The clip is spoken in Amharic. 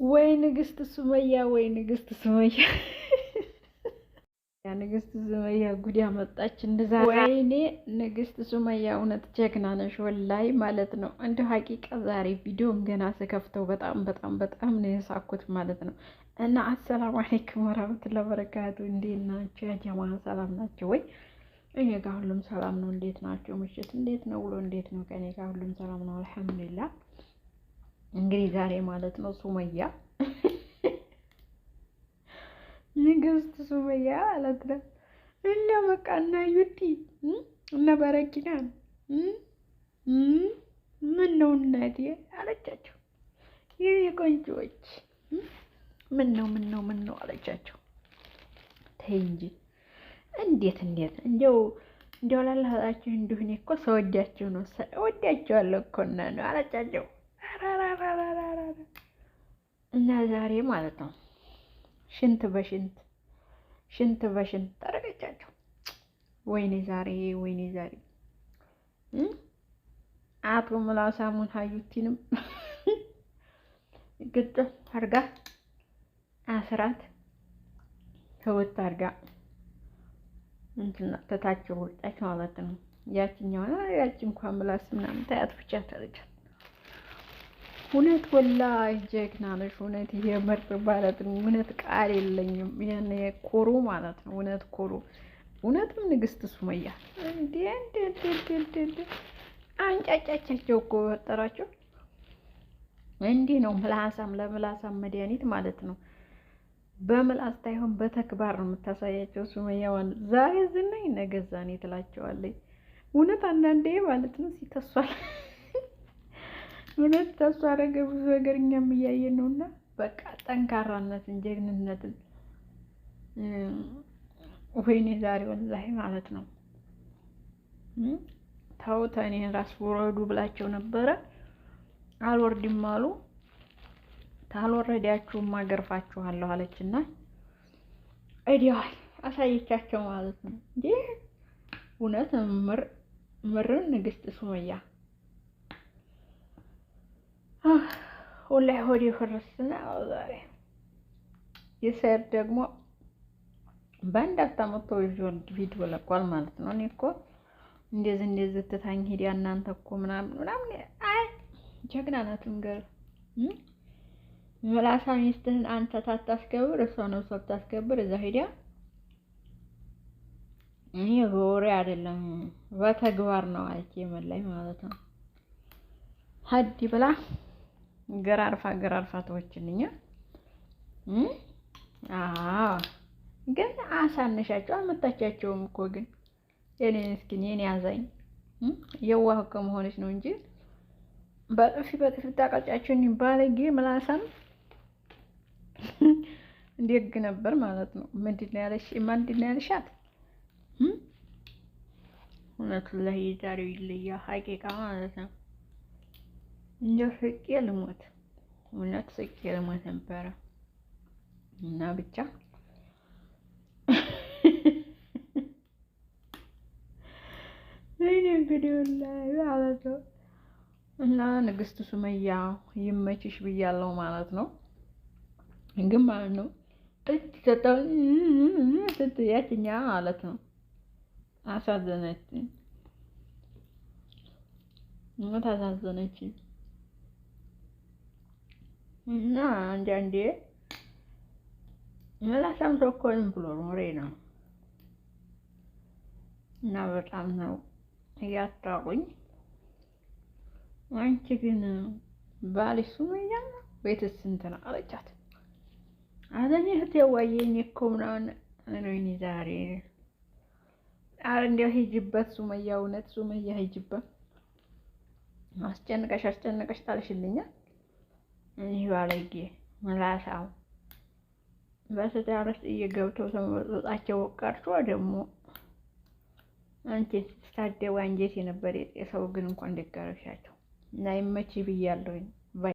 ወይ ንግስት ሱመያ ወይ ንግስት ሱመያ ያ ንግስት ሱመያ ጉድ ያመጣች እንደዛ። ወይኔ ንግስት ሱመያ እውነት ጀግና ነሽ ወላይ ማለት ነው። እንደ ሀቂቃ ዛሬ ቪዲዮን ገና ስከፍተው በጣም ነው የሳኩት ማለት ነው። እና አሰላሙ አለይኩም ወራህመቱላሂ ወበረካቱ። እንዴት ናቸው ያ ጀማ? ሰላም ናቸው ወይ? እኔ ጋር ሁሉም ሰላም ነው። እንዴት ናቸው? ምሽት እንዴት ነው? ውሎ እንዴት ነው? ከኔ ጋር ሁሉም ሰላም ነው አልሐምዱሊላህ። እንግዲህ ዛሬ ማለት ነው ሱመያ ንግስት ሱመያ ማለት ነው እና በቃ እና ዩቲ እና በረኪና ምን ነው እናቴ አለቻቸው። ይህ የቆንጆዎች ምን ነው አለቻቸው። ተይ እንጂ እንዴት እንዲያው ላላችሁ እንዲሁ እኔ እኮ ሰወዳችሁ ነው ወዳችኋለሁ እኮ ነው አለቻቸው። እና ዛሬ ማለት ነው ሽንት በሽንት ታረቀቻቸው። ወይኔ ዛሬ አቶ ምላሳሙን ሀዩቲንም ግጥም አርጋ አስራት ተወት አርጋ እንትና ተታቸው ወጣች ማለት ነው። ያቺ እንኳን ምላስ ምናምን ታያት ብቻ ታረጃት። እውነት ወላሂ ጀግና ነሽ። እውነት የምር ማለት ነው። እውነት ቃል የለኝም። ያኔ ኮሩ ማለት ነው። እውነት ኮሩ። እውነትም ንግስት ሱመያ እንዴ አንጫጫቻቸው እኮ ወጠራቸው። እንዲህ ነው ምላሳም ለምላሳም መድኃኒት ማለት ነው። በምላስ ሳይሆን በተግባር ነው የምታሳያቸው ሱመያ ማለት ዛሬ ዝናኝ ነገ ዛኔ ትላቸዋለች። እውነት አንዳንዴ ማለት ነው ሲተሷል እውነት ተስፋ አደረገ ብዙ ነገር እኛም እያየን ነውና በቃ ጠንካራነትን ጀግንነትን ወይኔ ዛሬ ወላሂ ማለት ነው ታውታ እኔን ራስ ወረዱ ብላቸው ነበረ አልወርድም አሉ። ታልወረዳችሁም አገርፋችኋለሁ አለችና አይዲያል አሳየቻቸው ማለት ነው። እንዴ እውነት ምርን ንግስት ሱመያ ወላሂ ሆዴ ፈረስና ዛሬ የሰር ደግሞ በአንድ አታመቶ ቪዲዮ ለቋል ማለት ነው። እኔ እኮ እንደዚህ ትታኝ ሄዳ እናንተ እኮ ምናምን አይ ጀግና ናት። እንገር ምላሳ ሚስትህን አንተ ታታስከብር እሷ ነው ታስከብር። እዛ ሄዳ እኔ በወሬ አይደለም በተግባር ነው አለች የመላይ ማለት ነው። ሀዲ ብላ ገራርፋ ተወችልኛ። ግን አሳነሻቸው አልመታቻቸውም እኮ ግን የኔ ምስኪን የኔ ያዛኝ የዋህ ከመሆንሽ ነው እንጂ በጥፊ ታቀጫቸውን ባለጌ ምላሳም እንዲግ ነበር ማለት ነው። ምንድነው ያለሻት? እውነቱ ላይ ዛሬው ይለያ ሀቂቃ ማለት ነው። እንደው ስቄ ልሞት እውነት ስቄ ልሞት ነበረ እና ብቻ እኔ እንግዲህ ላይ ማለት ነው። እና ንግስት ሱመያ ይመችሽ ብያለሁ ማለት ነው። ግን ማለት ነው እጅ ሰጠው ስትያችኛ ማለት ነው አሳዘነችኝ። ሞት አሳዘነችኝ። እና አንዳንዴ ምላሳም ሰው እኮ ዝም ብሎ ኖሬ ነው እና በጣም ነው እያጣቁኝ። አንቺ ግን ባልሽ ሱመያ ነው ቤትስ ስንት ነው አለቻት። አዘኝ እህቴ ወየኝ እኮ ምናምን እኔ ዛሬ እንዲያው ሂጂበት ሱመያ፣ እውነት ሱመያ ሂጂበት። አስጨንቀሽ ታልሽልኛል። እኔ ባለጌ ምላሳው በትዳር ውስጥ እየገብተው ተመጣጣቸው ቀርቶ ደግሞ አንቺ ስታደው አንጀት የነበር የሰው ግን እንኳን ደጋረሻቸው እና ይመች ብያለሁኝ።